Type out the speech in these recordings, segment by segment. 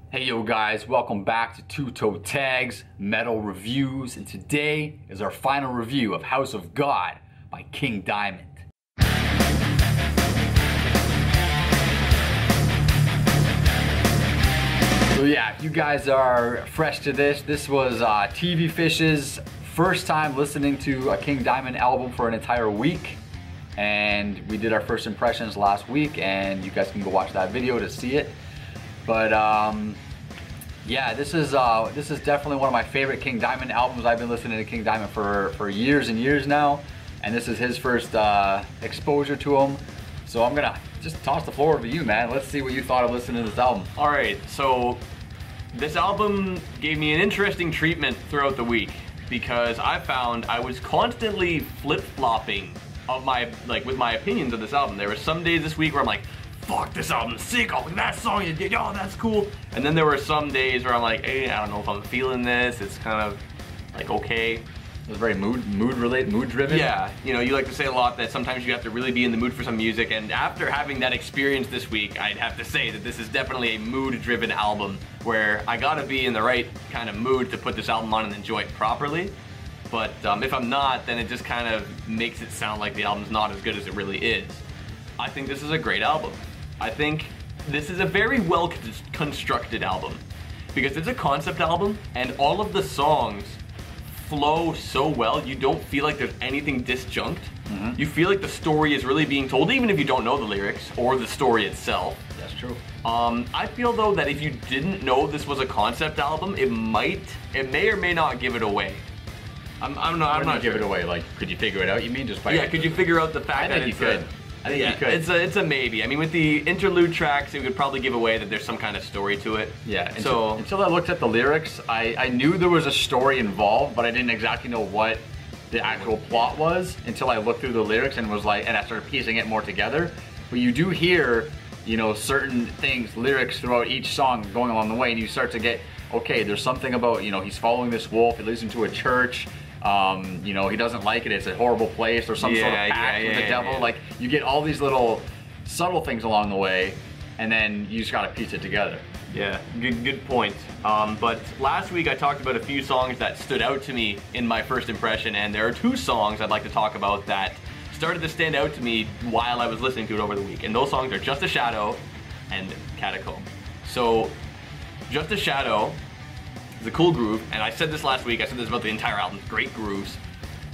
Hey yo guys, welcome back to Two Toe Tags Metal Reviews, and today is our final review of House of God by King Diamond. So yeah, if you guys are fresh to this was TV Fish's first time listening to a King Diamond album for an entire week, and we did our first impressions last week, and you guys can go watch that video to see it. But yeah, this is definitely one of my favorite King Diamond albums. I've been listening to King Diamond for years and years now, and this is his first exposure to him. So I'm gonna just toss the floor over to you, man. Let's see what you thought of listening to this album. All right, so this album gave me an interesting treatment throughout the week because I found I was constantly flip-flopping of with my opinions of this album. There were some days this week where I'm like, fuck, this album's sick, oh, that song you did, oh, that's cool. And then there were some days where I'm like, hey, I don't know if I'm feeling this, it's kind of like okay. It was very mood driven. Yeah, you know, you like to say a lot that sometimes you have to really be in the mood for some music, and after having that experience this week, I'd have to say that this is definitely a mood driven album where I gotta be in the right kind of mood to put this album on and enjoy it properly. But if I'm not, then it just kind of makes it sound like the album's not as good as it really is. I think this is a great album. I think this is a very well constructed album because it's a concept album and all of the songs flow so well, you don't feel like there's anything disjunct. You feel like the story is really being told even if you don't know the lyrics or the story itself. That's true. I feel though that if you didn't know this was a concept album, it may or may not give it away. I'm not give sure. it away. Like, could you figure it out? You mean just by? Yeah, could you figure out the fact that it's could? I think you could. It's a maybe. I mean, with the interlude tracks, it would probably give away that there's some kind of story to it. Yeah. Until I looked at the lyrics, I knew there was a story involved, but I didn't exactly know what the actual plot was until I looked through the lyrics and I started piecing it more together. But you do hear, you know, certain things, lyrics throughout each song going along the way, and you start to get, okay, there's something about, you know, he's following this wolf. He leads him to a church. You know, he doesn't like it, it's a horrible place, or some sort of pact with the devil. Yeah. Like, you get all these little subtle things along the way, and then you just gotta piece it together. Yeah, good point. But last week I talked about a few songs that stood out to me in my first impression, and there are two songs I'd like to talk about that started to stand out to me while I was listening to it over the week, and those songs are Just a Shadow and Catacomb. So, Just a Shadow, it's a cool groove, and I said this last week, I said this about the entire album, great grooves.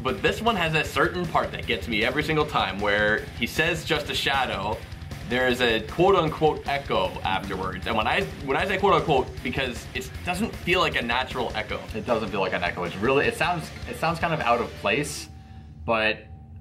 But this one has a certain part that gets me every single time where he says just a shadow, there's a quote-unquote echo afterwards. And when I say quote-unquote, because it doesn't feel like a natural echo. It doesn't feel like an echo. It's really, it sounds kind of out of place, but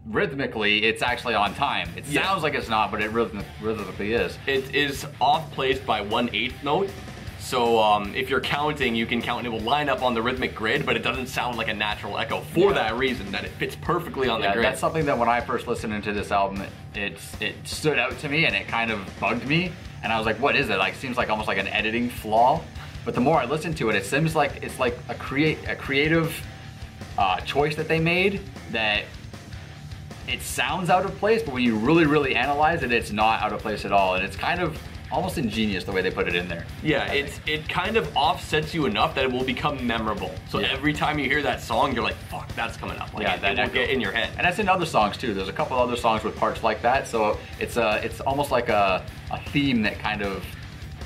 rhythmically it's actually on time. It sounds like it's not, but it rhythmically is. It is off-placed by 1/8 note. So if you're counting, you can count and it will line up on the rhythmic grid, but it doesn't sound like a natural echo for that reason, that it fits perfectly on the grid. That's something that when I first listened to this album, it stood out to me and it kind of bugged me. And I was like, what is it? Like, seems like almost like an editing flaw. But the more I listen to it, it seems like it's like a creative choice that they made, that it sounds out of place, but when you really analyze it, it's not out of place at all. And it's kind of almost ingenious the way they put it in there. Yeah, it kind of offsets you enough that it will become memorable. So every time you hear that song, you're like, fuck, that's coming up. Like, that will get in your head. And that's in other songs too. There's a couple other songs with parts like that. So it's almost like a theme that kind of,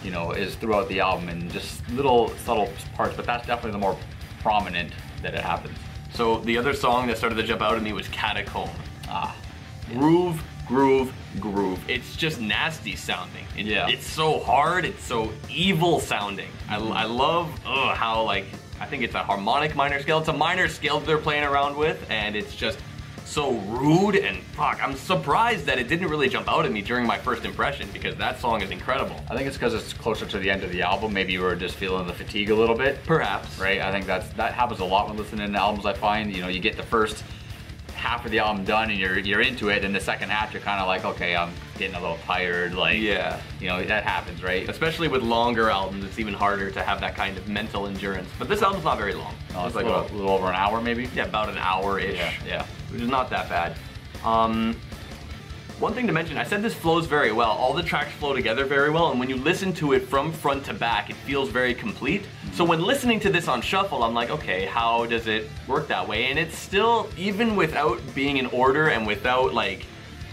you know, is throughout the album, and just little subtle parts, but that's definitely the more prominent that it happens. So the other song that started to jump out at me was Catacomb. Groove, groove, groove. It's just nasty sounding. It's so hard, it's so evil sounding. I love how, like, I think it's a harmonic minor scale. It's a minor scale that they're playing around with, and it's just so rude, and fuck, I'm surprised that it didn't really jump out at me during my first impression, because that song is incredible. I think it's because it's closer to the end of the album. Maybe you were just feeling the fatigue a little bit. Perhaps. Right? I think that happens a lot when listening to albums, I find. You know, you get the first half of the album done and you're into it, and the second half you're kind of like, okay, I'm getting a little tired, like, you know, that happens, right? Especially with longer albums, it's even harder to have that kind of mental endurance. But this album's not very long. No, it's like a little over an hour maybe? Yeah, about an hour-ish. Yeah. Which is not that bad. One thing to mention, I said this flows very well. All the tracks flow together very well, and when you listen to it from front to back, it feels very complete. So when listening to this on shuffle, I'm like, okay, how does it work that way? And it's still, even without being in order and without like,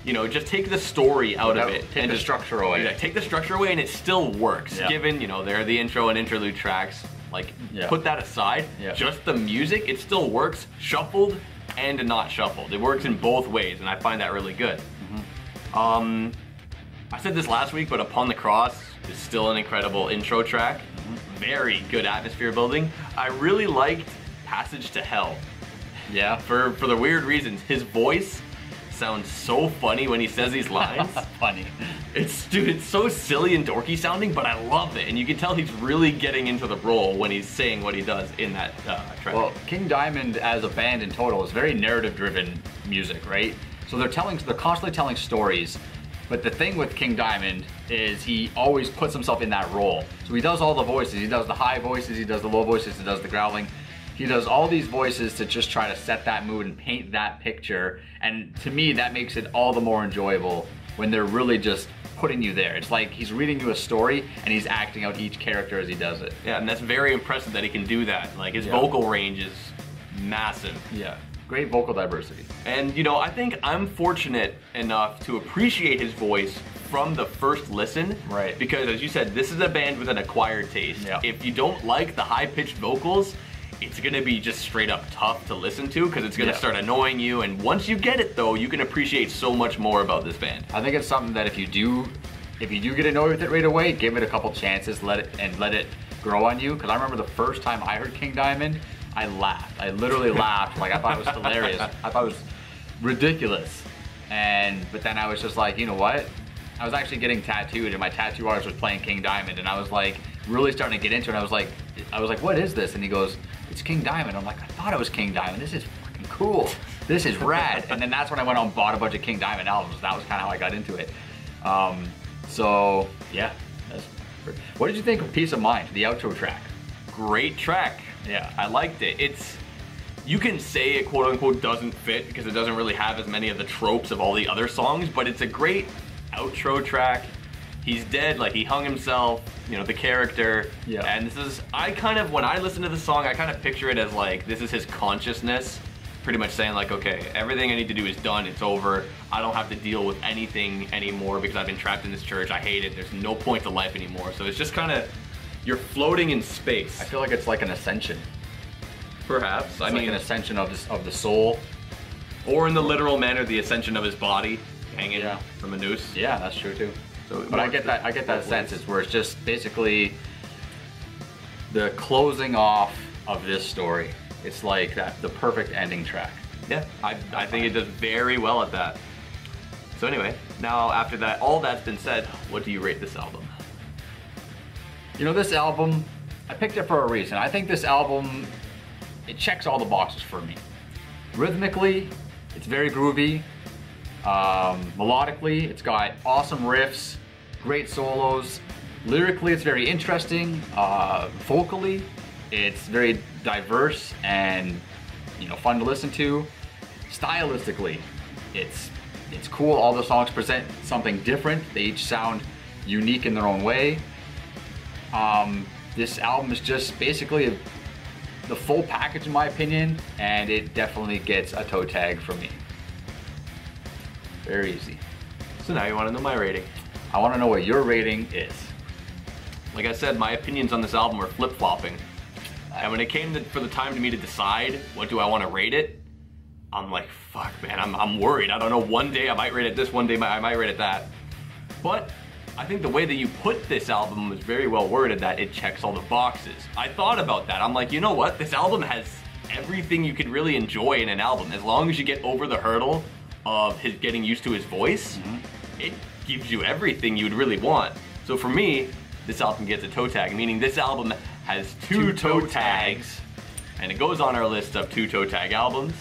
you know, just take the story out of it. Take the structure away. Yeah, take the structure away and it still works. Yeah. Given, you know, they're the intro and interlude tracks. Like, put that aside, just the music, it still works shuffled and not shuffled. It works in both ways, and I find that really good. I said this last week, but Upon the Cross is still an incredible intro track. Very good atmosphere building. I really liked Passage to Hell. Yeah. For the weird reasons. His voice sounds so funny when he says these lines. Funny. Dude, it's so silly and dorky sounding, but I love it. And you can tell he's really getting into the role when he's saying what he does in that track. Well, King Diamond as a band in total is very narrative-driven music, right? So they're constantly telling stories. But the thing with King Diamond is he always puts himself in that role. So he does all the voices. He does the high voices, he does the low voices, he does the growling. He does all these voices to just try to set that mood and paint that picture. And to me, that makes it all the more enjoyable when they're really just putting you there. It's like he's reading you a story and he's acting out each character as he does it. Yeah, and that's very impressive that he can do that. Like, his vocal range is massive. Yeah, great vocal diversity. And, you know, I think I'm fortunate enough to appreciate his voice from the first listen. Right. Because, as you said, this is a band with an acquired taste. Yeah. If you don't like the high-pitched vocals, it's gonna be just straight up tough to listen to because it's gonna start annoying you. And once you get it, though, you can appreciate so much more about this band. I think it's something that if you do get annoyed with it right away, give it a couple chances, let it grow on you. Because I remember the first time I heard King Diamond, I laughed. I literally laughed. Like, I thought it was hilarious. I thought it was ridiculous. But then I was just like, you know what? I was actually getting tattooed, and my tattoo artist was playing King Diamond, and I was like really starting to get into it. And I was like, what is this? And he goes, it's King Diamond. I'm like, I thought it was King Diamond. This is fucking cool. This is rad. And then that's when I went out and bought a bunch of King Diamond albums. That was kind of how I got into it. So yeah. What did you think of Peace of Mind, the outro track? Great track. Yeah. I liked it. You can say it quote unquote doesn't fit because it doesn't really have as many of the tropes of all the other songs, but it's a great outro track. He's dead, like he hung himself, you know, the character. Yeah. And when I listen to the song, I kind of picture it as like, this is his consciousness pretty much saying like, okay, everything I need to do is done, it's over. I don't have to deal with anything anymore because I've been trapped in this church. I hate it. There's no point to life anymore. So it's just kind of, you're floating in space. I feel like it's like an ascension. Perhaps. I mean, an ascension of the soul. Or in the literal manner, the ascension of his body hanging from a noose. Yeah, that's true too. So, but I get that sense. It's where it's just basically the closing off of this story. It's like the perfect ending track. Yeah, I think it does very well at that. So anyway, now after that, all that's been said, what do you rate this album? You know, this album, I picked it for a reason. I think this album, it checks all the boxes for me. Rhythmically, it's very groovy. Melodically, it's got awesome riffs, great solos. Lyrically, it's very interesting. Vocally, it's very diverse and, you know, fun to listen to. Stylistically, it's cool. All the songs present something different. They each sound unique in their own way. This album is just basically the full package in my opinion, and it definitely gets a toe tag from me. Very easy. So now you want to know my rating. I want to know what your rating is. Like I said, my opinions on this album are flip-flopping. And when it came for the time to me to decide what do I want to rate it, I'm like, fuck man, I'm worried. I don't know, one day I might rate it this, one day I might rate it that. But I think the way that you put this album was very well worded, that it checks all the boxes. I thought about that. I'm like, you know what? This album has everything you could really enjoy in an album. As long as you get over the hurdle of his getting used to his voice, it gives you everything you'd really want. So for me, this album gets a toe tag, meaning this album has two toe tags, and it goes on our list of 2 toe tag albums.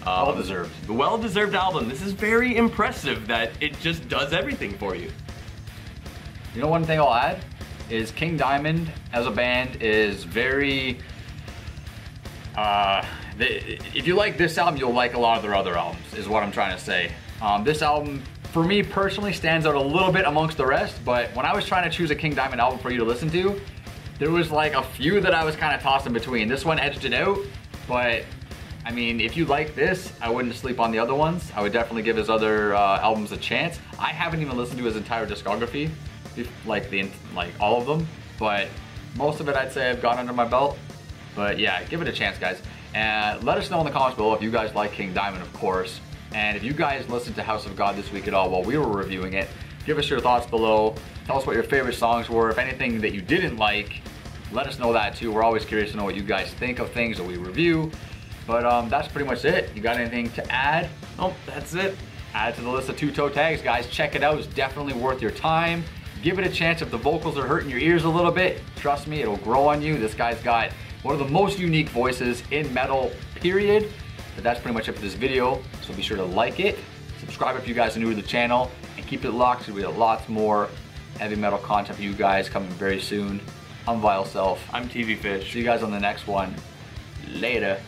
Well-deserved. The well-deserved album. This is very impressive that it just does everything for you. You know, one thing I'll add is King Diamond as a band is very, if you like this album, you'll like a lot of their other albums, is what I'm trying to say. This album for me personally, stands out a little bit amongst the rest, but when I was trying to choose a King Diamond album for you to listen to, there was like a few that I was kind of tossing between. This one edged it out, but I mean, if you like this, I wouldn't sleep on the other ones. I would definitely give his other albums a chance. I haven't even listened to his entire discography, like all of them, but most of it I'd say I've got under my belt. But yeah, give it a chance, guys. And let us know in the comments below if you guys like King Diamond, of course. And if you guys listened to House of God this week at all while we were reviewing it, give us your thoughts below. Tell us what your favorite songs were. If anything that you didn't like, let us know that too. We're always curious to know what you guys think of things that we review. But that's pretty much it. You got anything to add? Nope, that's it. Add to the list of 2 toe tags, guys. Check it out. It's definitely worth your time. Give it a chance. If the vocals are hurting your ears a little bit, trust me, it'll grow on you. This guy's got one of the most unique voices in metal, period. But that's pretty much it for this video. So be sure to like it, subscribe if you guys are new to the channel, and keep it locked because we have lots more heavy metal content for you guys coming very soon. I'm Vile Self. I'm TV Fish. See you guys on the next one. Later.